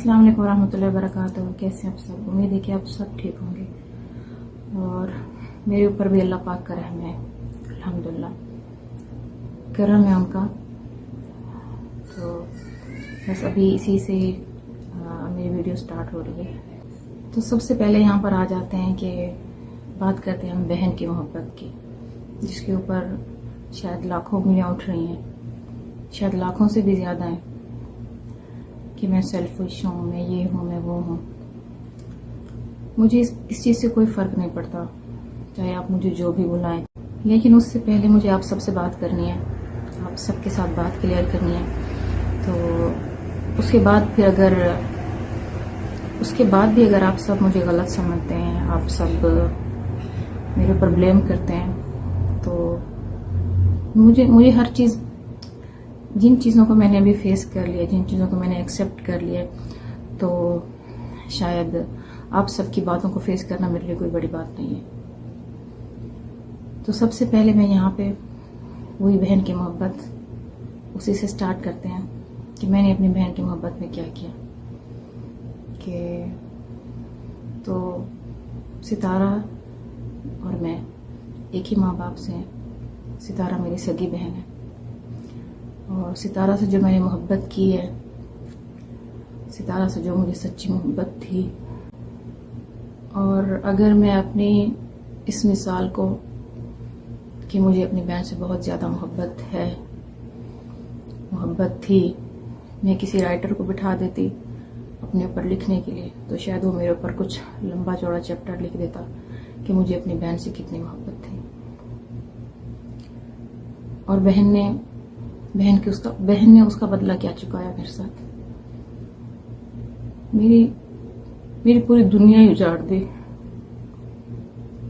अस्सलाम वालेकुम वरहमतुल्लाहि वबरकातुहू। कैसे आप सब? उम्मीद है कि आप सब ठीक होंगे और मेरे ऊपर भी अल्लाह पाक का रहम है, अल्हम्दुलिल्लाह करम है उनका। तो बस अभी इसी से मेरी वीडियो स्टार्ट हो रही है। तो सबसे पहले यहाँ पर आ जाते हैं कि बात करते हैं हम बहन की मोहब्बत की, जिसके ऊपर शायद लाखों उंगलियाँ उठ रही हैं, शायद लाखों से भी ज़्यादा हैं कि मैं सेल्फिश हूँ, मैं ये हूँ, मैं वो हूँ। मुझे इस चीज़ से कोई फ़र्क नहीं पड़ता, चाहे आप मुझे जो भी बुलाएं। लेकिन उससे पहले मुझे आप सबसे बात करनी है, आप सबके साथ बात क्लियर करनी है। तो उसके बाद भी अगर आप सब मुझे गलत समझते हैं, आप सब मेरे ऊपर ब्लेम करते हैं, तो मुझे हर चीज़, जिन चीज़ों को मैंने अभी फेस कर लिया, जिन चीज़ों को मैंने एक्सेप्ट कर लिया, तो शायद आप सबकी बातों को फेस करना मेरे लिए कोई बड़ी बात नहीं है। तो सबसे पहले मैं यहाँ पे वही बहन की मोहब्बत, उसी से स्टार्ट करते हैं कि मैंने अपनी बहन की मोहब्बत में क्या किया। कि तो सितारा और मैं एक ही माँ बाप से हैं। सितारा मेरी सगी बहन है और सितारा से जो मैंने मोहब्बत की है, सितारा से जो मुझे सच्ची मोहब्बत थी, और अगर मैं अपनी इस मिसाल को कि मुझे अपनी बहन से बहुत ज़्यादा मोहब्बत थी, मैं किसी राइटर को बिठा देती अपने ऊपर लिखने के लिए, तो शायद वो मेरे ऊपर कुछ लंबा चौड़ा चैप्टर लिख देता कि मुझे अपनी बहन से कितनी मोहब्बत थी। और बहन ने उसका बदला क्या चुकाया मेरे साथ। मेरी पूरी दुनिया ही उजाड़ दी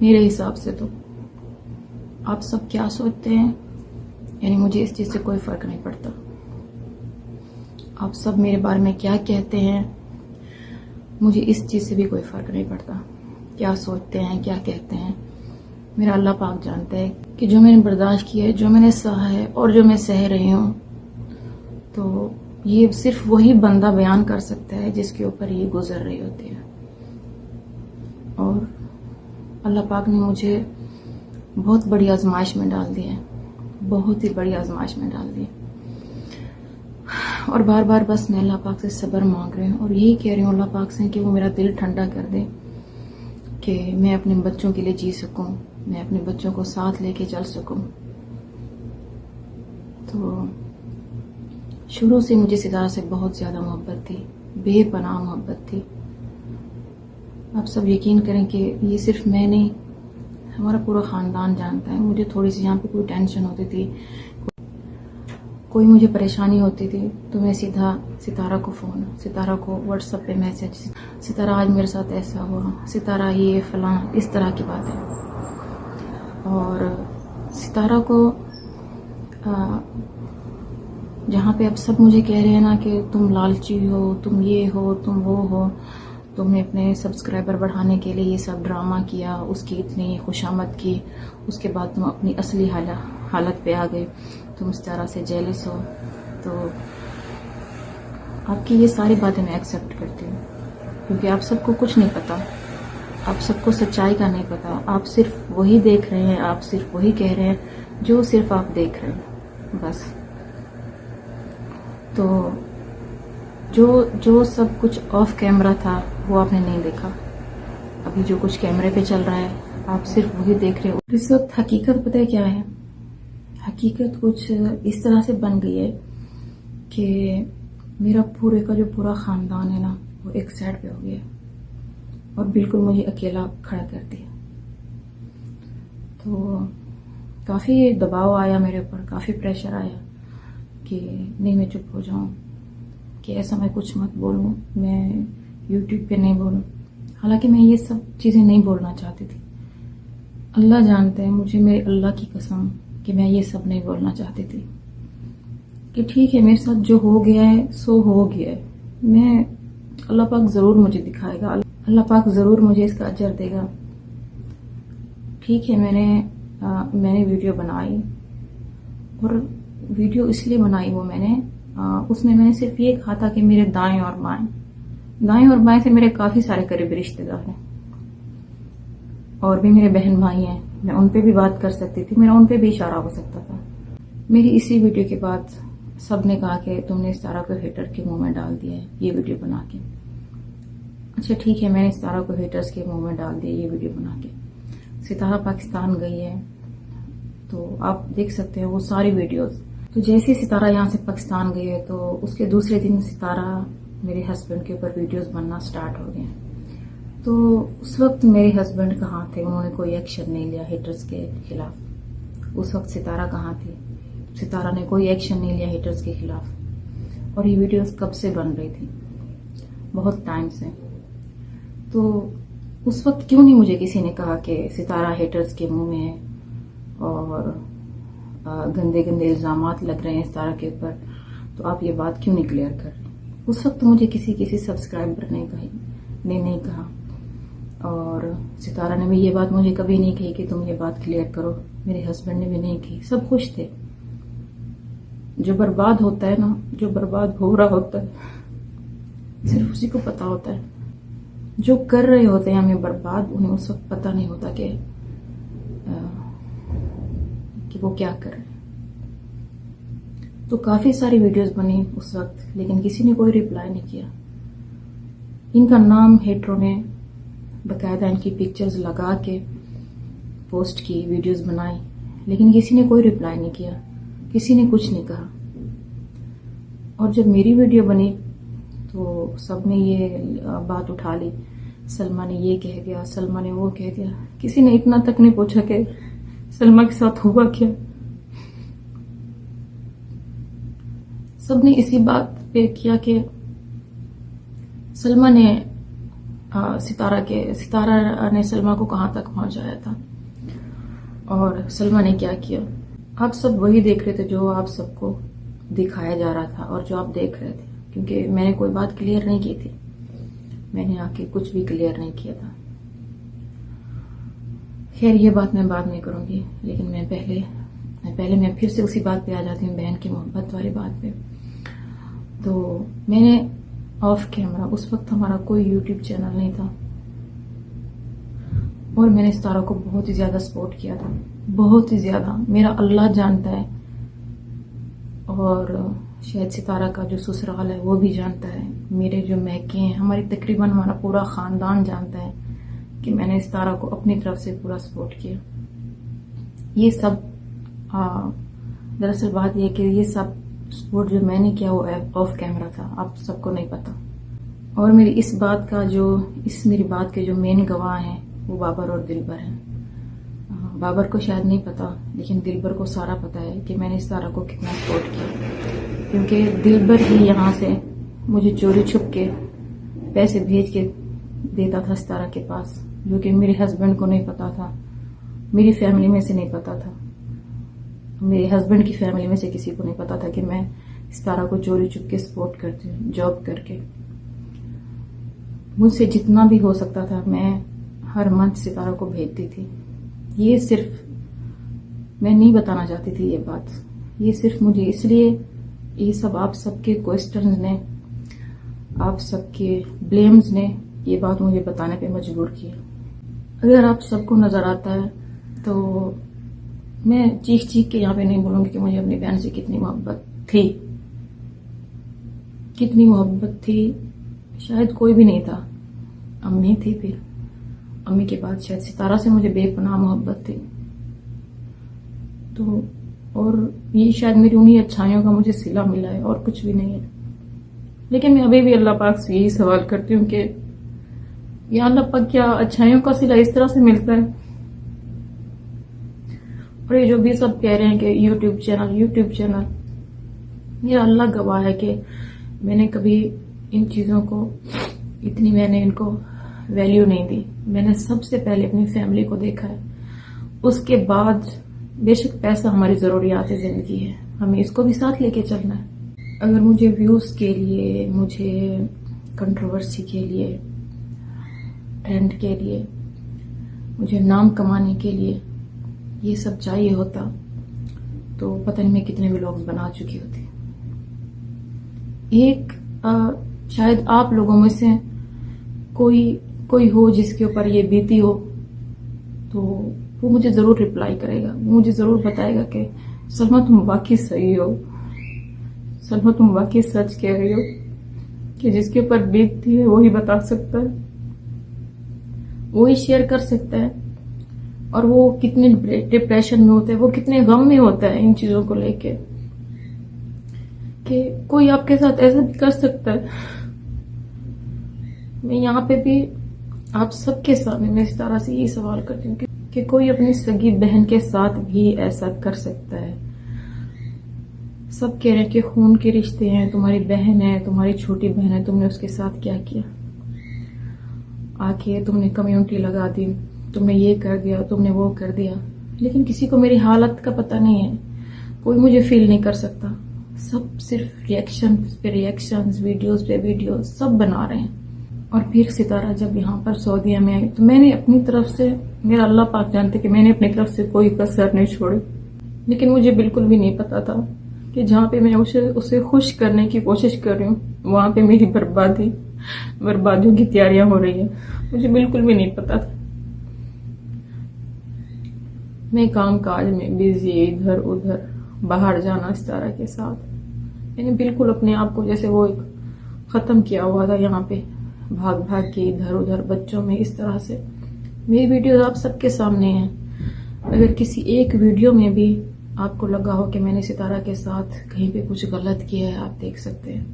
मेरे हिसाब से। तो आप सब क्या सोचते हैं, यानी मुझे इस चीज़ से कोई फर्क नहीं पड़ता। आप सब मेरे बारे में क्या कहते हैं, मुझे इस चीज़ से भी कोई फर्क नहीं पड़ता। क्या सोचते हैं, क्या कहते हैं, मेरा अल्लाह पाक जानता है कि जो मैंने बर्दाश्त किया है, जो मैंने सहा है और जो मैं सह रही हूँ, तो ये सिर्फ वही बंदा बयान कर सकता है जिसके ऊपर ये गुजर रही होती है। और अल्लाह पाक ने मुझे बहुत बड़ी आजमाइश में डाल दिया है, बहुत ही बड़ी आजमाइश में डाल दिया। और बार बार बस मैं अल्लाह पाक से सब्र मांग रही हूँ और यही कह रही हूँ अल्लाह पाक से कि वो मेरा दिल ठंडा कर दे, कि मैं अपने बच्चों के लिए जी सकूं, मैं अपने बच्चों को साथ लेके चल सकूं। तो शुरू से मुझे सितारा से बहुत ज़्यादा मोहब्बत थी, बेपनाह मोहब्बत थी। आप सब यकीन करें कि ये सिर्फ मैं नहीं, हमारा पूरा ख़ानदान जानता है। मुझे थोड़ी सी यहाँ पे कोई टेंशन होती थी, कोई मुझे परेशानी होती थी, तो मैं सीधा सितारा को फ़ोन, सितारा को व्हाट्सएप पे मैसेज, सितारा आज मेरे साथ ऐसा हुआ, सितारा ये फलां, इस तरह की बात है। और सितारा को जहाँ पे अब सब मुझे कह रहे हैं ना कि तुम लालची हो, तुम ये हो, तुम वो हो, तुमने अपने सब्सक्राइबर बढ़ाने के लिए ये सब ड्रामा किया, उसकी इतनी खुशामद की, उसके बाद तुम अपनी असली हालत पे आ गए, तुम इस तरह से जेलस हो। तो आपकी ये सारी बातें मैं एक्सेप्ट करती हूँ, क्योंकि आप सबको कुछ नहीं पता, आप सबको सच्चाई का नहीं पता। आप सिर्फ वही देख रहे हैं, आप सिर्फ वही कह रहे हैं जो सिर्फ आप देख रहे हैं, बस। तो जो सब कुछ ऑफ कैमरा था वो आपने नहीं देखा। अभी जो कुछ कैमरे पे चल रहा है आप सिर्फ वही देख रहे हो। इस वक्त हकीकत पता है क्या है? हकीकत कुछ इस तरह से बन गई है कि मेरा पूरे का जो पूरा ख़ानदान है ना, वो एक साइड पे हो गया और बिल्कुल मुझे अकेला खड़ा कर दिया। तो काफ़ी दबाव आया मेरे ऊपर, काफ़ी प्रेशर आया कि नहीं मैं चुप हो जाऊं, कि ऐसा मैं कुछ मत बोलूं, मैं यूट्यूब पे नहीं बोलूं। हालांकि मैं ये सब चीज़ें नहीं बोलना चाहती थी। अल्लाह जानते हैं, मुझे मेरे अल्लाह की कसम कि मैं ये सब नहीं बोलना चाहती थी। कि ठीक है, मेरे साथ जो हो गया है सो हो गया है, मैं अल्लाह पाक ज़रूर मुझे दिखाएगा, अल्लाह पाक ज़रूर मुझे इसका अजर देगा। ठीक है, मैंने वीडियो बनाई, और वीडियो इसलिए बनाई वो मैंने उसमें मैंने सिर्फ ये कहा था कि मेरे दाएं और बाएं दाएं और बाएं से मेरे काफी सारे करीबी रिश्तेदार हैं और भी मेरे बहन भाई हैं। मैं उन पे भी बात कर सकती थी, मेरा उन पे भी इशारा हो सकता था। मेरी इसी वीडियो के बाद सबने कहा कि तुमने सितारा को हेटर के मुंह में डाल दिया है ये वीडियो बना के। अच्छा ठीक है, मैंने सितारा को हेटर्स के मुंह में डाल दिया ये वीडियो बना के। सितारा पाकिस्तान गई है तो आप देख सकते हैं वो सारी वीडियोस। तो जैसे ही सितारा यहाँ से पाकिस्तान गई है तो उसके दूसरे दिन सितारा मेरे हस्बैंड के ऊपर वीडियोस बनना स्टार्ट हो गए। तो उस वक्त मेरे हस्बैंड कहाँ थे, उन्होंने कोई एक्शन नहीं लिया हेटर्स के खिलाफ। उस वक्त सितारा कहाँ थी, सितारा ने कोई एक्शन नहीं लिया हेटर्स के खिलाफ। और ये वीडियोस कब से बन रही थी, बहुत टाइम से। तो उस वक्त क्यों नहीं मुझे किसी ने कहा कि सितारा हेटर्स के मुंह में है और गंदे गंदे इल्जामात लग रहे हैं सितारा के ऊपर, तो आप ये बात क्यों नहीं क्लियर कर रहे। उस वक्त मुझे किसी सब्सक्राइबर ने नहीं कहा और सितारा ने भी ये बात मुझे कभी नहीं कही कि तुम ये बात क्लियर करो। मेरे हस्बैंड ने भी नहीं की, सब खुश थे। जो बर्बाद होता है ना, जो बर्बाद हो रहा होता है सिर्फ उसी को पता होता है। जो कर रहे होते हैं हमें बर्बाद, उन्हें उस वक्त पता नहीं होता कि वो क्या कर रहे हैं। तो काफी सारी वीडियोस बनी उस वक्त, लेकिन किसी ने कोई रिप्लाई नहीं किया। इनका नाम हेटरों ने बकायदा इनकी पिक्चर्स लगा के पोस्ट की, वीडियोस बनाई, लेकिन किसी ने कोई रिप्लाई नहीं किया, किसी ने कुछ नहीं कहा। और जब मेरी वीडियो बनी तो सबने ये बात उठा ली, सलमा ने ये कह दिया, सलमा ने वो कह दिया। किसी ने इतना तक नहीं पूछा कि सलमा के साथ हुआ क्या। सबने इसी बात पे किया कि सलमा ने सितारा ने सलमा को कहां तक पहुंचाया था और सलमा ने क्या किया। आप सब वही देख रहे थे जो आप सबको दिखाया जा रहा था और जो आप देख रहे थे, क्योंकि मैंने कोई बात क्लियर नहीं की थी। मैंने आके कुछ भी क्लियर नहीं किया था। खैर ये बात मैं बाद में करूंगी, लेकिन मैं पहले मैं फिर से उसी बात पे आ जाती हूँ, बहन की मोहब्बत वाली बात पे। तो मैंने ऑफ कैमरा, उस वक्त हमारा कोई यूट्यूब चैनल नहीं था और मैंने सितारा को बहुत ही ज्यादा सपोर्ट किया था, बहुत ही ज्यादा। मेरा अल्लाह जानता है और शायद सितारा का जो ससुराल है वो भी जानता है, मेरे जो मैके हैं, तकरीबन हमारा पूरा खानदान जानता है कि मैंने सितारा को अपनी तरफ से पूरा सपोर्ट किया। ये सब दरअसल बात यह कि ये सब सपोर्ट जो मैंने किया वो ऑफ कैमरा था, आप सबको नहीं पता। और मेरी इस बात के जो मेन गवाह हैं वो बाबर और दिलबर हैं। बाबर को शायद नहीं पता, लेकिन दिलबर को सारा पता है कि मैंने सितारा को कितना सपोर्ट किया, क्योंकि दिलबर ही यहाँ से मुझे चोरी छुप के पैसे भेज के देता था सितारा के पास, जो कि मेरे हस्बैंड को नहीं पता था, मेरी फैमिली में से नहीं पता था, मेरे हस्बैंड की फैमिली में से किसी को नहीं पता था कि मैं सितारा को चोरी छुप के सपोर्ट करती हूँ, जॉब करके। मुझसे जितना भी हो सकता था मैं हर मंथ सितारा को भेजती थी। ये सिर्फ मैं नहीं बताना चाहती थी ये बात, ये सिर्फ मुझे इसलिए, ये सब आप सबके क्वेश्चंस ने, आप सबके ब्लेम्स ने ये बात मुझे बताने पे मजबूर किया। अगर आप सबको नजर आता है तो मैं चीख चीख के यहाँ पे नहीं बोलूंगी कि मुझे अपनी बहन से कितनी मोहब्बत थी। शायद कोई भी नहीं था, अम्मी थी, फिर अम्मी के बाद शायद सितारा से मुझे बेपनाह मोहब्बत थी। तो और ये शायद मेरी उन्हीं अच्छाइयों का मुझे सिला मिला है और कुछ भी नहीं है। लेकिन मैं अभी भी अल्लाह पाक से यही सवाल करती हूँ कि या अल्लाह पाक, क्या अच्छाइयों का सिला इस तरह से मिलता है। और ये जो भी सब कह रहे हैं कि यूट्यूब चैनल, मेरा अल्लाह गवाह है कि मैंने कभी इन चीजों को मैंने इनको वैल्यू नहीं दी। मैंने सबसे पहले अपनी फैमिली को देखा है, उसके बाद बेशक पैसा हमारी जरूरियात जिंदगी है, हमें इसको भी साथ लेके चलना है। अगर मुझे व्यूज के लिए, मुझे कंट्रोवर्सी के लिए, ट्रेंड के लिए, मुझे नाम कमाने के लिए ये सब चाहिए होता तो पता नहीं मैं कितने व्लॉग्स बना चुकी होती। एक शायद आप लोगों में से कोई हो जिसके ऊपर ये बीती हो, तो वो मुझे जरूर रिप्लाई करेगा, वो मुझे जरूर बताएगा कि सलमा तुम वाकई सही हो, सलमा तुम वाकई सच कह रही हो, कि जिसके ऊपर बीतती है वही बता सकता है, वही शेयर कर सकता है। और वो कितने डिप्रेशन में होता है, वो कितने गम में होता है इन चीजों को लेके, कि कोई आपके साथ ऐसा भी कर सकता है। मैं यहाँ पे भी आप सबके सामने मैं इस तरह से यही सवाल करती हूँ कि कोई अपनी सगी बहन के साथ भी ऐसा कर सकता है। सब कह रहे हैं कि खून के रिश्ते हैं, तुम्हारी बहन है, तुम्हारी छोटी बहन है, तुमने उसके साथ क्या किया, आके तुमने कम्युनिटी लगा दी, तुमने ये कर दिया, तुमने वो कर दिया। लेकिन किसी को मेरी हालत का पता नहीं है, कोई मुझे फील नहीं कर सकता। सब सिर्फ रिएक्शन पे रिएक्शन, वीडियोस पे वीडियोस सब बना रहे हैं। और फिर सितारा जब यहाँ पर सऊदीया में आई तो मैंने अपनी तरफ से, मेरा अल्लाह पाक जानते कि मैंने अपनी तरफ से कोई कसर नहीं छोड़ी। लेकिन मुझे बिल्कुल भी नहीं पता था कि जहाँ पे मैं उसे खुश करने की कोशिश कर रही हूँ वहां पे मेरी बर्बादियों की तैयारियां हो रही है। मुझे बिल्कुल भी नहीं पता था। मैं काम काज में बिजी, इधर उधर बाहर जाना इस तरह के साथ, मैंने बिल्कुल अपने आप को जैसे वो एक खत्म किया हुआ था। यहाँ पे भाग भाग के इधर उधर बच्चों में इस तरह से। मेरी वीडियो आप सबके सामने है। अगर किसी एक वीडियो में भी आपको लगा हो कि मैंने सितारा के साथ कहीं पे कुछ गलत किया है, आप देख सकते हैं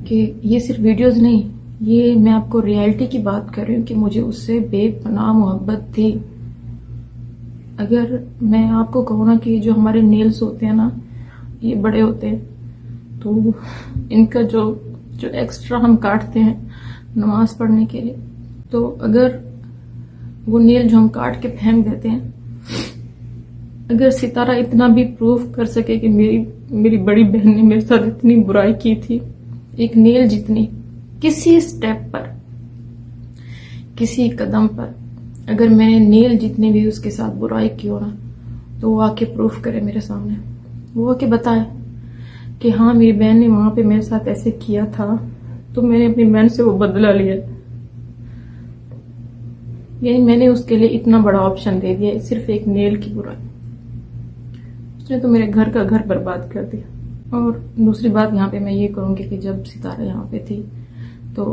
कि ये सिर्फ वीडियोस नहीं, ये मैं आपको रियलिटी की बात कर रही हूँ कि मुझे उससे बेपनाह मोहब्बत थी। अगर मैं आपको कहूँ ना कि जो हमारे नेल्स होते हैं ना, ये बड़े होते हैं, तो इनका जो एक्स्ट्रा हम काटते हैं नमाज पढ़ने के लिए, तो अगर वो नेल जो हम काट के फेंक देते हैं, अगर सितारा इतना भी प्रूफ कर सके कि मेरी बड़ी बहन ने मेरे साथ इतनी बुराई की थी, एक नेल जितनी, किसी स्टेप पर, किसी कदम पर अगर मैंने नेल जितनी भी उसके साथ बुराई की हो ना, तो वो आके प्रूफ करे मेरे सामने, वो आके बताए कि हाँ मेरी बहन ने वहां पे मेरे साथ ऐसे किया था, तो मैंने अपनी बहन से वो बदला लिया। यानी मैंने उसके लिए इतना बड़ा ऑप्शन दे दिया सिर्फ एक नेल की बुराई। उसने तो मेरे घर का घर बर्बाद कर दिया। और दूसरी बात यहाँ पे मैं ये कहूंगी कि जब सितारा यहाँ पे थी तो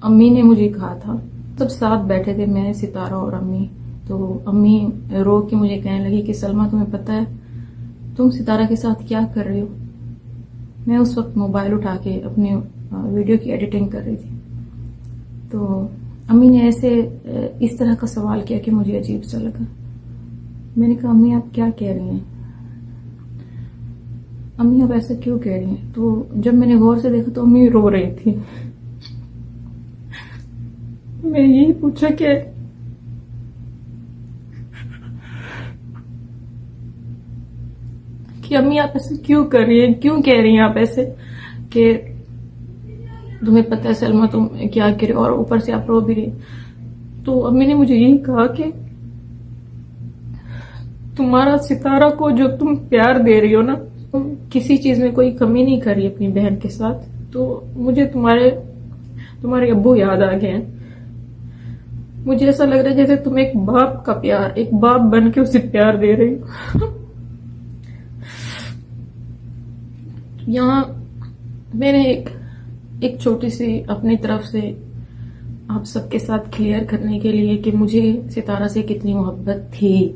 अम्मी ने मुझे कहा था, सब साथ बैठे थे मैं, सितारा और अम्मी, तो अम्मी रो के मुझे कहने लगी कि सलमा तुम्हें पता है तुम सितारा के साथ क्या कर रही हो। मैं उस वक्त मोबाइल उठा के अपनी वीडियो की एडिटिंग कर रही थी। तो अम्मी ने ऐसे इस तरह का सवाल किया कि मुझे अजीब सा लगा। मैंने कहा अम्मी आप क्या कह रही हैं, अम्मी आप ऐसा क्यों कह रही हैं। तो जब मैंने गौर से देखा तो अम्मी रो रही थी। मैं यही पूछा कि अम्मी आप ऐसे क्यों कर रही हैं, क्यों कह रही हैं आप ऐसे, कि तुम्हें पता है सलमा तुम क्या कह रहे हो और ऊपर से आप रो भी रही। तो अम्मी ने मुझे यही कहा कि तुम्हारा सितारा को जो तुम प्यार दे रही हो ना, तुम किसी चीज में कोई कमी नहीं कर रही अपनी बहन के साथ। तो मुझे तुम्हारे अब्बू याद आ गए हैं। मुझे ऐसा लग रहा है जैसे तुम एक बाप का प्यार, एक बाप बन के उसे प्यार दे रही हो। यहाँ मैंने एक छोटी सी अपनी तरफ से आप सबके साथ क्लियर करने के लिए कि मुझे सितारा से कितनी मोहब्बत थी,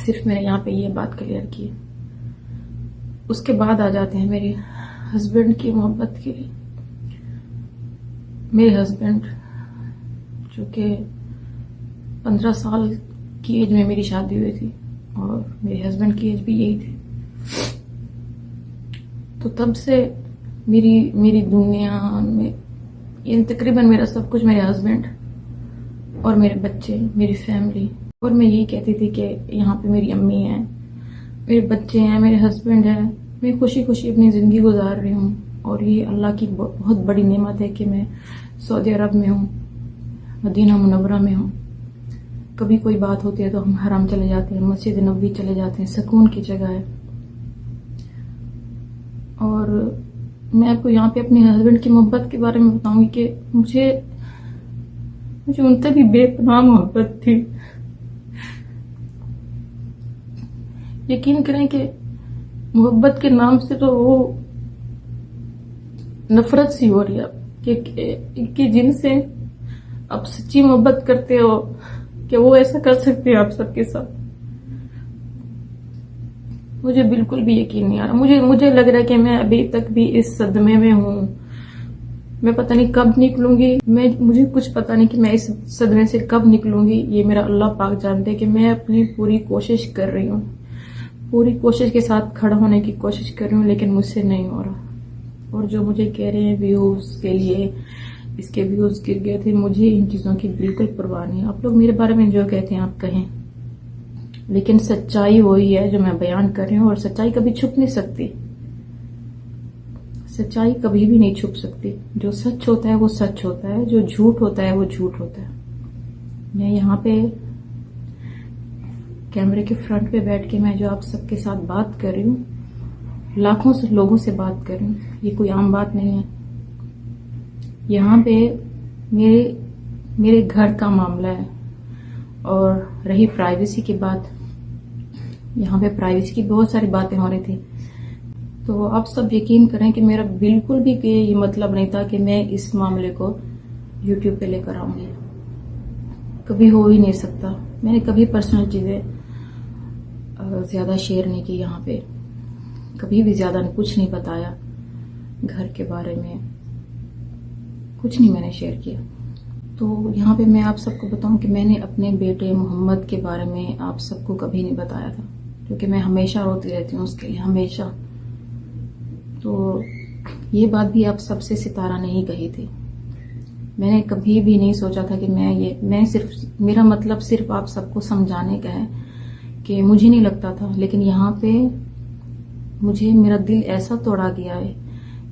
सिर्फ मैंने यहाँ पे ये बात क्लियर की। उसके बाद आ जाते हैं मेरे हस्बैंड की मोहब्बत के लिए। मेरे हस्बैंड जो कि 15 साल की एज में मेरी शादी हुई थी और मेरे हस्बैंड की एज भी यही थी। तो तब से मेरी दुनिया में ये तकरीबन मेरा सब कुछ मेरे हस्बैंड और मेरे बच्चे, मेरी फैमिली। और मैं यही कहती थी कि यहाँ पे मेरी अम्मी है, मेरे बच्चे हैं, मेरे हस्बैंड है, मैं खुशी खुशी अपनी जिंदगी गुजार रही हूँ। और ये अल्लाह की बहुत बड़ी नेमत है कि मैं सऊदी अरब में हूँ, मदीना मुनव्वरा में हूँ। कभी कोई बात होती है तो हम हरम चले जाते हैं, मस्जिद नबवी चले जाते हैं, सुकून की जगह है। और मैं आपको यहाँ पे अपने हस्बैंड की मोहब्बत के बारे में बताऊंगी कि मुझे उनसे भी बेपनाह मोहब्बत थी। यकीन करें कि मोहब्बत के नाम से तो वो नफरत सी हो रही है कि जिनसे आप सच्ची मोहब्बत करते हो कि वो ऐसा कर सकते हैं आप सबके साथ। मुझे बिल्कुल भी यकीन नहीं आ रहा। मुझे लग रहा है कि मैं अभी तक भी इस सदमे में हूँ। मैं पता नहीं कब निकलूंगी। मुझे कुछ पता नहीं कि मैं इस सदमे से कब निकलूंगी। ये मेरा अल्लाह पाक जानते हैं कि मैं अपनी पूरी कोशिश कर रही हूँ, पूरी कोशिश के साथ खड़ा होने की कोशिश कर रही हूँ, लेकिन मुझसे नहीं हो रहा। और जो मुझे कह रहे हैं व्यूज के लिए, इसके व्यूज गिर गए थे, मुझे इन चीजों की बिल्कुल परवाह नहीं। आप लोग मेरे बारे में जो कहते हैं आप कहें, लेकिन सच्चाई वही है जो मैं बयान कर रही हूँ। और सच्चाई कभी छुप नहीं सकती, सच्चाई कभी भी नहीं छुप सकती। जो सच होता है वो सच होता है, जो झूठ होता है वो झूठ होता है। मैं यहाँ पे कैमरे के फ्रंट पे बैठ के मैं जो आप सबके साथ बात कर रही हूँ, लाखों से लोगों से बात कर रही हूँ, ये कोई आम बात नहीं है। यहाँ पे मेरे घर का मामला है। और रही प्राइवेसी की बात, यहाँ पे प्राइवेसी की बहुत सारी बातें हो रही थी। तो आप सब यकीन करें कि मेरा बिल्कुल भी ये मतलब नहीं था कि मैं इस मामले को YouTube पे लेकर आऊंगी। कभी हो ही नहीं सकता। मैंने कभी पर्सनल चीजें ज्यादा शेयर नहीं की यहाँ पे, कभी भी ज्यादा कुछ नहीं बताया। घर के बारे में कुछ नहीं मैंने शेयर किया। तो यहाँ पे मैं आप सबको बताऊं कि मैंने अपने बेटे मोहम्मद के बारे में आप सबको कभी नहीं बताया था, क्योंकि मैं हमेशा रोती रहती हूँ उसके लिए, हमेशा। तो ये बात भी आप सबसे सितारा नहीं कही थी। मैंने कभी भी नहीं सोचा था कि मेरा मतलब सिर्फ आप सबको समझाने का है कि मुझे नहीं लगता था। लेकिन यहाँ पे मुझे मेरा दिल ऐसा तोड़ा गया है,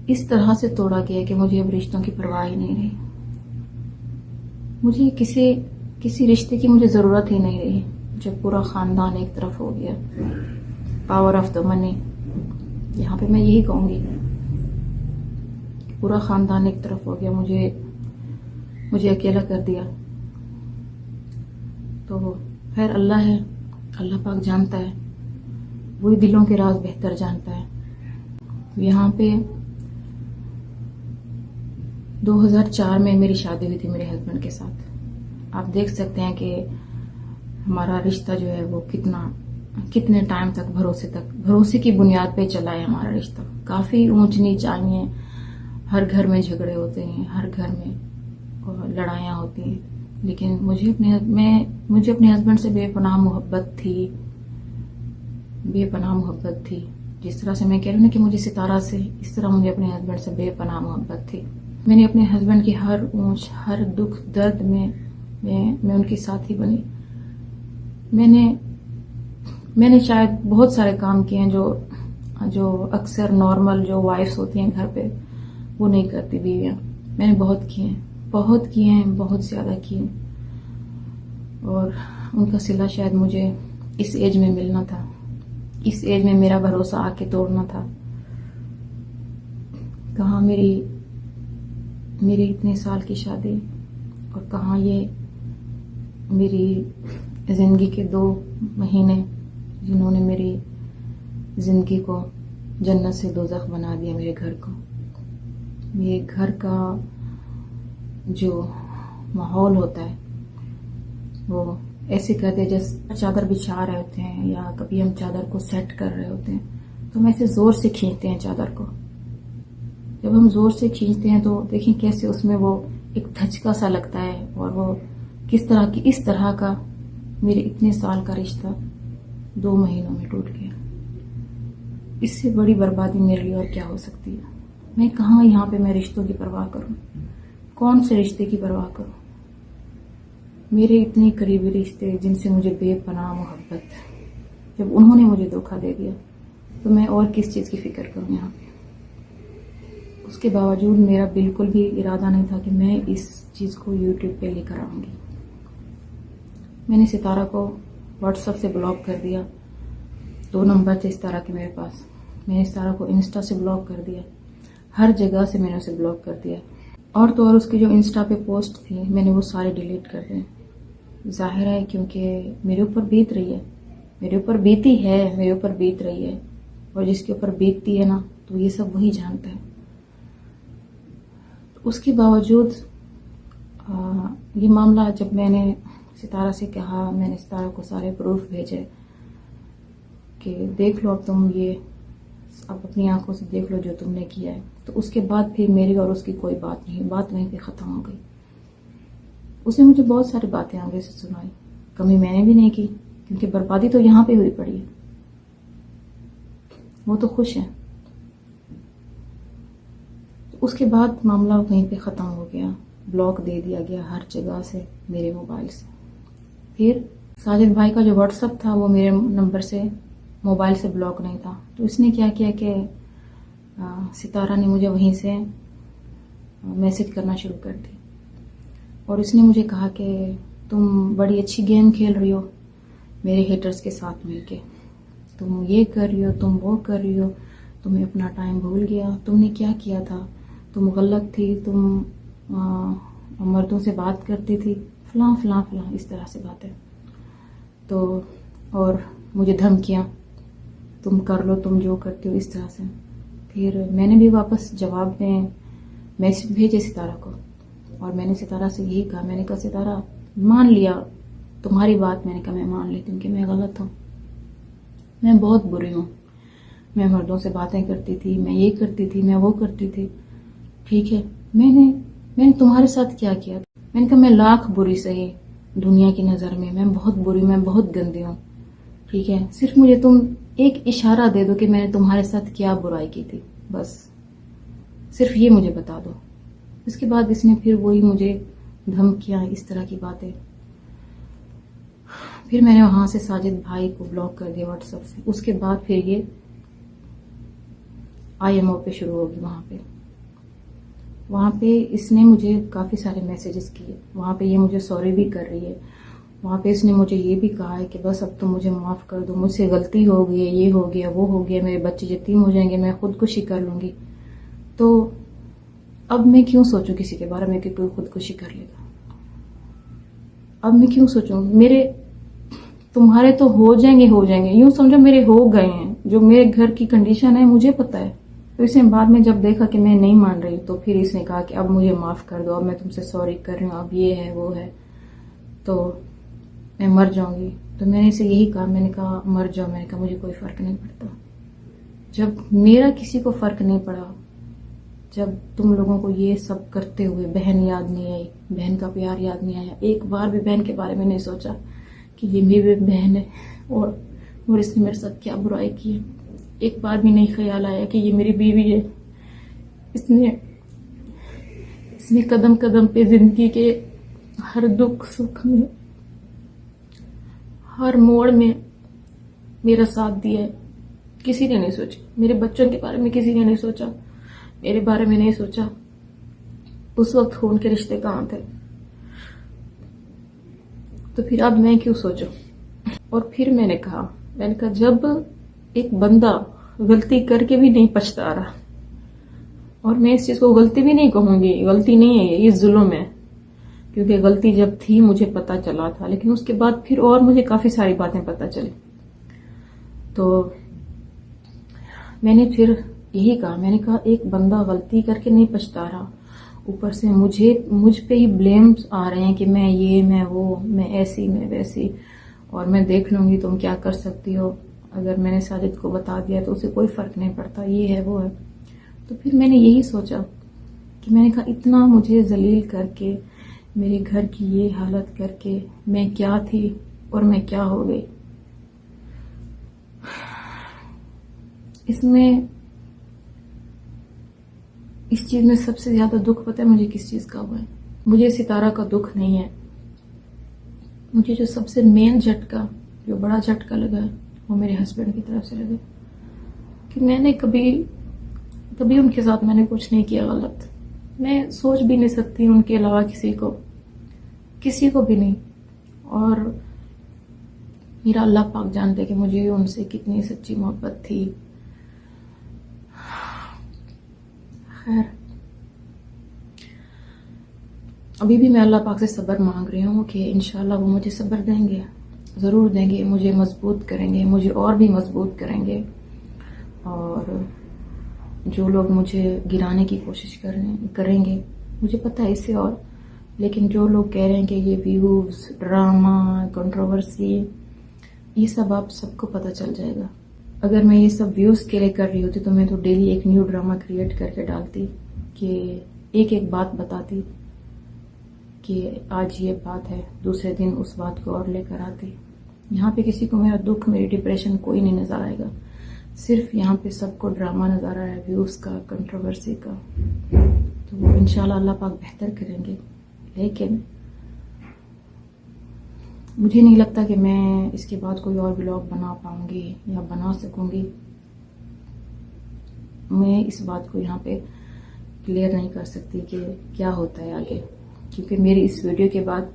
इस तरह से तोड़ा गया कि मुझे अब रिश्तों की परवाह ही नहीं रही। मुझे किसी रिश्ते की मुझे जरूरत ही नहीं रही जब पूरा खानदान एक तरफ हो गया। पावर ऑफ द मनी, यहाँ पे मैं यही कहूंगी, पूरा खानदान एक तरफ हो गया, मुझे अकेला कर दिया। तो खैर अल्लाह है, अल्लाह पाक जानता है, वही दिलों के राज बेहतर जानता है। यहाँ पे 2004 में मेरी शादी हुई थी मेरे हस्बैंड के साथ। आप देख सकते हैं कि हमारा रिश्ता जो है वो कितने टाइम तक भरोसे की बुनियाद पे चला है हमारा रिश्ता। काफी ऊंच नीच आई है, हर घर में झगड़े होते हैं, हर घर में लड़ाइयाँ होती हैं, लेकिन मुझे अपने हस्बैंड से बेपनाह मोहब्बत थी। जिस तरह से मैं कह रही हूँ ना कि मुझे सितारा से, इस तरह मुझे अपने हस्बैंड से बेपनाह मोहब्बत थी। मैंने अपने हस्बैंड की हर ऊंच, हर दुख दर्द में मैं उनकी साथी बनी। मैंने शायद बहुत सारे काम किए हैं जो अक्सर नॉर्मल जो वाइफ्स होती हैं घर पे वो नहीं करती बीवियां। मैंने बहुत किए हैं, बहुत ज्यादा किए। और उनका सिला शायद मुझे इस एज में मिलना था, इस एज में मेरा भरोसा आके तोड़ना था। कहाँ मेरी इतने साल की शादी, और कहाँ ये मेरी जिंदगी के 2 महीने जिन्होंने मेरी जिंदगी को जन्नत से दोज़ख बना दिया। मेरे घर का जो माहौल होता है वो ऐसे करते जैसे चादर बिछा रहे होते हैं, या कभी हम चादर को सेट कर रहे होते हैं तो हम ऐसे जोर से खींचते हैं चादर को। जब हम जोर से खींचते हैं तो देखें कैसे उसमें वो एक धचका सा लगता है, और वो इस तरह का मेरे इतने साल का रिश्ता 2 महीनों में टूट गया। इससे बड़ी बर्बादी मेरे लिए और क्या हो सकती है। मैं कहाँ यहाँ पे मैं रिश्तों की परवाह करूं, कौन से रिश्ते की परवाह करूं। मेरे इतने करीबी रिश्ते जिनसे मुझे बेपनाह मोहब्बत, जब उन्होंने मुझे धोखा दे दिया तो मैं और किस चीज की फिक्र करूं यहाँ पे। उसके बावजूद मेरा बिल्कुल भी इरादा नहीं था कि मैं इस चीज को YouTube पे लेकर आऊंगी। मैंने सितारा को WhatsApp से ब्लॉक कर दिया। 2 नंबर थे सितारा के मेरे पास, मैंने सितारा को इंस्टा से ब्लॉक कर दिया, हर जगह से मैंने उसे ब्लॉक कर दिया। और तो और उसकी जो इंस्टा पे पोस्ट थी मैंने वो सारे डिलीट कर दिए। जाहिर है क्योंकि मेरे ऊपर बीत रही है, मेरे ऊपर बीती है, मेरे ऊपर बीत रही है, और जिसके ऊपर बीतती है ना तो ये सब वही जानता है। तो उसके बावजूद ये मामला जब मैंने सितारा से कहा, मैंने सितारा को सारे प्रूफ भेजे कि देख लो अब तुम ये अब अपनी आंखों से देख लो जो तुमने किया है, तो उसके बाद फिर मेरी और उसकी कोई बात नहीं, बात वहीं पे ख़त्म हो गई। उसने मुझे बहुत सारी बातें आगे से सुनाई, कमी मैंने भी नहीं की क्योंकि बर्बादी तो यहाँ पे हुई पड़ी है। वो तो खुश है। तो उसके बाद मामला वहीं पे ख़त्म हो गया, ब्लॉक दे दिया गया हर जगह से मेरे मोबाइल से। फिर साजिद भाई का जो व्हाट्सअप था वो मेरे नंबर से मोबाइल से ब्लॉक नहीं था, तो इसने क्या किया कि सितारा ने मुझे वहीं से मैसेज करना शुरू कर दी और इसने मुझे कहा कि तुम बड़ी अच्छी गेम खेल रही हो मेरे हेटर्स के साथ मिलके, तुम ये कर रही हो, तुम वो कर रही हो, तुम्हें अपना टाइम भूल गया, तुमने क्या किया था, तुम गलत थी, तुम मर्दों से बात करती थी, फलां फलां फलां, इस तरह से बातें। तो और मुझे धमकियाँ, तुम कर लो, तुम जो करती हो, इस तरह से। फिर मैंने भी वापस जवाब में मैसेज भेजे सितारा को और मैंने सितारा से यही कहा, मैंने कहा सितारा मान लिया तुम्हारी बात, मैंने कहा मैं मान लेती हूँ कि मैं गलत हूँ, मैं बहुत बुरी हूँ, मैं मर्दों से बातें करती थी, मैं ये करती थी, मैं वो करती थी, ठीक है। मैंने तुम्हारे साथ क्या किया? मैंने कहा मैं लाख बुरी सही दुनिया की नज़र में, मैं बहुत बुरी, मैं बहुत गंदी हूँ, ठीक है। सिर्फ मुझे तुम एक इशारा दे दो कि मैंने तुम्हारे साथ क्या बुराई की थी, बस सिर्फ ये मुझे बता दो। उसके बाद इसने फिर वही मुझे धमकियाँ, इस तरह की बातें। फिर मैंने वहां से साजिद भाई को ब्लॉक कर दिया व्हाट्सएप से। उसके बाद फिर ये IMO पे शुरू होगी। वहाँ पे इसने मुझे काफ़ी सारे मैसेजेस किए, वहाँ पे ये मुझे सॉरी भी कर रही है, वहाँ पे इसने मुझे ये भी कहा है कि बस अब तो मुझे माफ़ कर दो, मुझसे गलती हो गई है, ये हो गया, वो हो गया, मेरे बच्चे यतीम हो जाएंगे, मैं खुदकुशी कर लूँगी। तो अब मैं क्यों सोचूं किसी के बारे में कि कोई खुदकुशी कर लेगा? अब मैं क्यों सोचूं? मेरे तुम्हारे तो हो जाएंगे, यूं समझो मेरे हो गए हैं। जो मेरे घर की कंडीशन है मुझे पता है। तो इसने बाद में जब देखा कि मैं नहीं मान रही तो फिर इसने कहा कि अब मुझे माफ़ कर दो, अब मैं तुमसे सॉरी कर रही हूँ, अब ये है वो है, तो मैं मर जाऊंगी। तो मैंने इसे यही कहा, मैंने कहा मर जाओ, मैंने कहा मुझे कोई फ़र्क नहीं पड़ता। जब मेरा किसी को फ़र्क नहीं पड़ा, जब तुम लोगों को ये सब करते हुए बहन याद नहीं आई, बहन का प्यार याद नहीं आया, एक बार भी बहन के बारे में नहीं सोचा कि ये मेरी बहन है और इसने मेरे साथ क्या बुराई की है, एक बार भी नहीं ख्याल आया कि ये मेरी बीवी है। इसने कदम कदम पे जिंदगी के हर दुख सुख में, हर मोड़ में मेरा साथ दिया है। किसी ने नहीं सोचा, मेरे बच्चों के बारे में किसी ने नहीं सोचा, मेरे बारे में नहीं सोचा। उस वक्त खून के रिश्ते कहाँ थे? तो फिर अब मैं क्यों सोचूं? और फिर मैंने कहा जब एक बंदा गलती करके भी नहीं पछता रहा, और मैं इस चीज को गलती भी नहीं कहूंगी, गलती नहीं है ये जुल्म है, क्योंकि गलती जब थी मुझे पता चला था, लेकिन उसके बाद फिर और मुझे काफी सारी बातें पता चली। तो मैंने फिर यही कहा, मैंने कहा एक बंदा गलती करके नहीं पछता रहा, ऊपर से मुझ पे ही ब्लेम्स आ रहे हैं कि मैं ये, मैं वो, मैं ऐसी, मैं वैसी, और मैं देख लूंगी तुम क्या कर सकती हो। अगर मैंने साजिद को बता दिया तो उसे कोई फर्क नहीं पड़ता, ये है वो है। तो फिर मैंने यही सोचा कि मैंने कहा इतना मुझे जलील करके, मेरे घर की ये हालत करके मैं क्या थी और मैं क्या हो गई। इस चीज में सबसे ज्यादा दुख पता है मुझे किस चीज का हुआ है? मुझे सितारा का दुख नहीं है, मुझे जो सबसे मेन झटका, जो बड़ा झटका लगा वो मेरे हस्बैंड की तरफ से लगा कि मैंने कभी उनके साथ मैंने कुछ नहीं किया गलत। मैं सोच भी नहीं सकती उनके अलावा किसी को भी नहीं। और मेरा अल्लाह पाक जानते कि मुझे उनसे कितनी सच्ची मोहब्बत थी। खैर, अभी भी मैं अल्लाह पाक से सब्र मांग रही हूँ कि इंशाल्लाह वो मुझे सब्र देंगे, ज़रूर देंगे, मुझे मजबूत करेंगे, मुझे और भी मजबूत करेंगे। और जो लोग मुझे गिराने की कोशिश करेंगे, मुझे पता है इससे और, लेकिन जो लोग कह रहे हैं कि ये व्यूज़, ड्रामा, कंट्रोवर्सी, ये सब आप सबको पता चल जाएगा। अगर मैं ये सब व्यूज़ के लिए कर रही होती तो मैं तो डेली एक न्यू ड्रामा क्रिएट करके डालती, कि एक एक बात बताती कि आज ये बात है, दूसरे दिन उस बात को और लेकर आती। यहाँ पे किसी को मेरा दुख, मेरी डिप्रेशन कोई नहीं नज़र आएगा, सिर्फ यहाँ पे सबको ड्रामा नज़र आ रहा है, व्यूज़ का, कंट्रोवर्सी का। तो इंशाल्लाह अल्लाह पाक बेहतर करेंगे, लेकिन मुझे नहीं लगता कि मैं इसके बाद कोई और व्लॉग बना पाऊँगी या बना सकूँगी। मैं इस बात को यहाँ पे क्लियर नहीं कर सकती कि क्या होता है आगे, क्योंकि मेरी इस वीडियो के बाद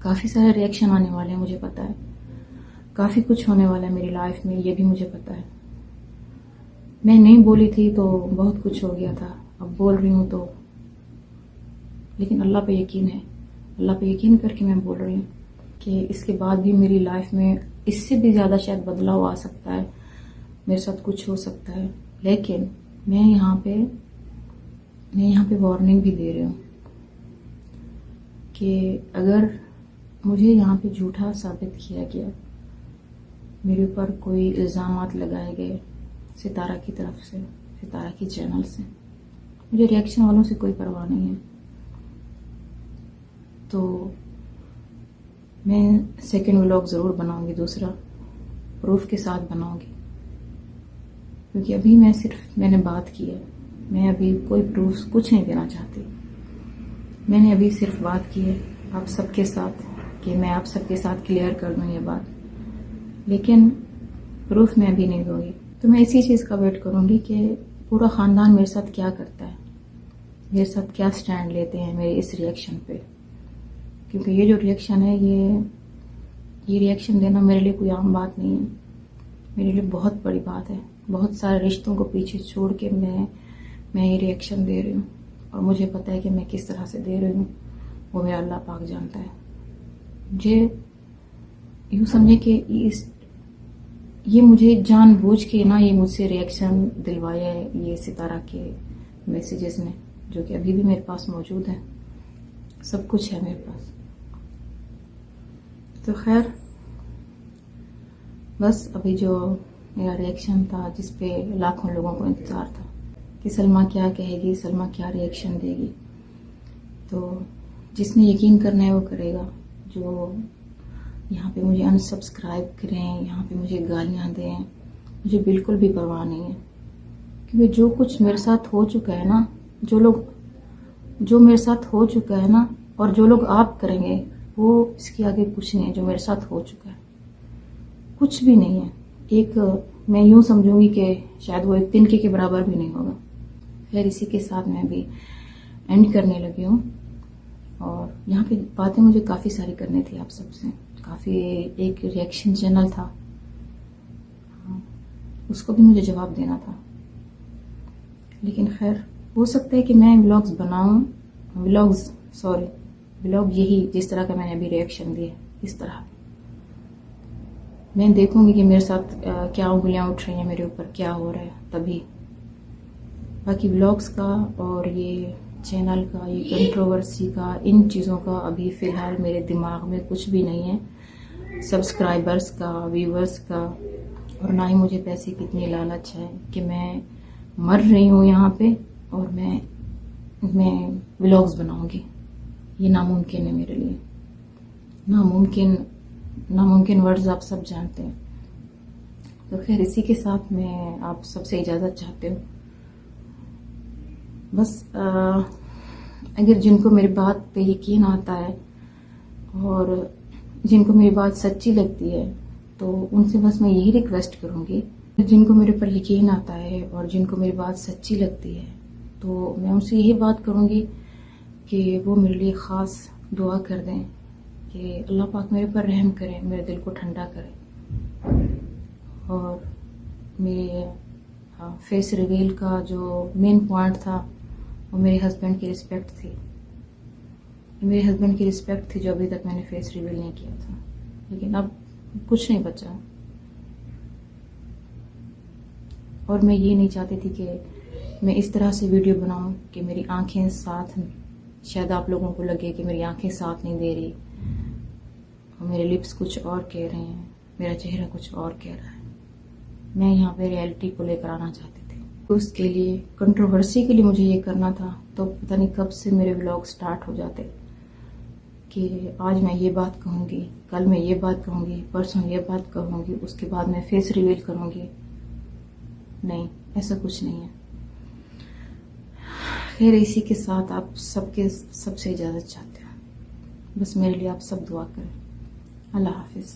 काफ़ी सारे रिएक्शन आने वाले हैं, मुझे पता है। काफ़ी कुछ होने वाला है मेरी लाइफ में, ये भी मुझे पता है। मैं नहीं बोली थी तो बहुत कुछ हो गया था, अब बोल रही हूँ तो, लेकिन अल्लाह पे यकीन है, अल्लाह पे यकीन करके मैं बोल रही हूँ कि इसके बाद भी मेरी लाइफ में इससे भी ज़्यादा शायद बदलाव आ सकता है, मेरे साथ कुछ हो सकता है। लेकिन मैं यहाँ पे वार्निंग भी दे रही हूँ कि अगर मुझे यहाँ पे झूठा साबित किया गया, मेरे ऊपर कोई इल्ज़ामात लगाए गए सितारा की तरफ से, सितारा की चैनल से, मुझे रिएक्शन वालों से कोई परवाह नहीं है। तो मैं सेकंड व्लॉग ज़रूर बनाऊंगी, दूसरा प्रूफ के साथ बनाऊंगी, क्योंकि अभी मैंने बात की है, मैं अभी कोई प्रूफ कुछ नहीं देना चाहती। मैंने अभी सिर्फ बात की है आप सबके साथ कि मैं आप सबके साथ क्लियर कर दूँ ये बात, लेकिन प्रूफ मैं अभी नहीं दूंगी। तो मैं इसी चीज़ का वेट करूंगी कि पूरा ख़ानदान मेरे साथ क्या करता है, मेरे साथ क्या स्टैंड लेते हैं मेरे इस रिएक्शन पे। क्योंकि ये जो रिएक्शन है, ये रिएक्शन देना मेरे लिए कोई आम बात नहीं है, मेरे लिए बहुत बड़ी बात है। बहुत सारे रिश्तों को पीछे छोड़ के मैं ये रिएक्शन दे रही हूँ, और मुझे पता है कि मैं किस तरह से दे रही हूँ, वो मेरा अल्लाह पाक जानता है। मुझे यूँ समझे कि ये मुझे जानबूझ के ना, ये मुझसे रिएक्शन दिलवाया है ये सितारा के मैसेजेस ने, जो कि अभी भी मेरे पास मौजूद है, सब कुछ है मेरे पास। तो खैर, बस अभी जो मेरा रिएक्शन था, जिस पे लाखों लोगों को इंतज़ार था कि सलमा क्या कहेगी, सलमा क्या रिएक्शन देगी, तो जिसने यकीन करना है वो करेगा। जो यहाँ पे मुझे अनसब्सक्राइब करें, यहाँ पे मुझे गालियाँ दें, मुझे बिल्कुल भी परवाह नहीं है, क्योंकि जो कुछ मेरे साथ हो चुका है ना, जो मेरे साथ हो चुका है ना, और जो लोग आप करेंगे, वो इसके आगे कुछ नहीं है। जो मेरे साथ हो चुका है कुछ भी नहीं है, मैं यूँ समझूंगी कि शायद वो एक तिनके के बराबर भी नहीं होगा। खैर, इसी के साथ मैं भी एंड करने लगी हूँ, और यहाँ पे बातें मुझे काफ़ी सारी करनी थी आप सबसे। काफ़ी एक रिएक्शन चैनल था, उसको भी मुझे जवाब देना था, लेकिन खैर, हो सकता है कि मैं व्लॉग यही जिस तरह का मैंने अभी रिएक्शन दिए, इस तरह मैं देखूंगी कि मेरे साथ क्या उंगलियां उठ रही हैं, मेरे ऊपर क्या हो रहा है, तभी। बाकी व्लॉग्स का और ये चैनल का, ये कंट्रोवर्सी का, इन चीज़ों का अभी फ़िलहाल मेरे दिमाग में कुछ भी नहीं है, सब्सक्राइबर्स का, व्यूवर्स का, और ना ही मुझे पैसे की इतनी लालच है कि मैं मर रही हूँ यहाँ पे और मैं व्लॉग्स बनाऊंगी। ये नामुमकिन है मेरे लिए, नामुमकिन वर्ड्स आप सब जानते हैं। तो खैर, इसी के साथ मैं आप सबसे इजाज़त चाहती हूँ। बस अगर जिनको मेरी बात पे यकीन आता है और जिनको मेरी बात सच्ची लगती है, तो उनसे बस मैं यही रिक्वेस्ट करूँगी, जिनको मेरे पर यकीन आता है और जिनको मेरी बात सच्ची लगती है, तो मैं उनसे यही बात करूँगी कि वो मेरे लिए ख़ास दुआ कर दें कि अल्लाह पाक मेरे पर रहम करे, मेरे दिल को ठंडा करे, और मेरे फेस रिवील का जो मेन पॉइंट था वो मेरे हस्बैंड की रिस्पेक्ट थी। मेरे हस्बैंड की रिस्पेक्ट थी जो अभी तक मैंने फेस रिवील नहीं किया था, लेकिन अब कुछ नहीं बचा। और मैं ये नहीं चाहती थी कि मैं इस तरह से वीडियो बनाऊं कि मेरी आंखें साथ, शायद आप लोगों को लगे कि मेरी आंखें साथ नहीं दे रही और मेरे लिप्स कुछ और कह रहे हैं, मेरा चेहरा कुछ और कह रहा है। मैं यहाँ पे रियलिटी को लेकर आना चाहती थी। उसके लिए, कंट्रोवर्सी के लिए मुझे ये करना था, तो पता नहीं कब से मेरे व्लॉग स्टार्ट हो जाते कि आज मैं ये बात कहूँगी, कल मैं ये बात कहूँगी, परसों ये बात कहूँगी, उसके बाद मैं फेस रिवील करूँगी। नहीं, ऐसा कुछ नहीं है। खैर, इसी के साथ आप सबसे इजाज़त चाहते हैं। बस मेरे लिए आप सब दुआ करें। अल्लाह हाफिज़।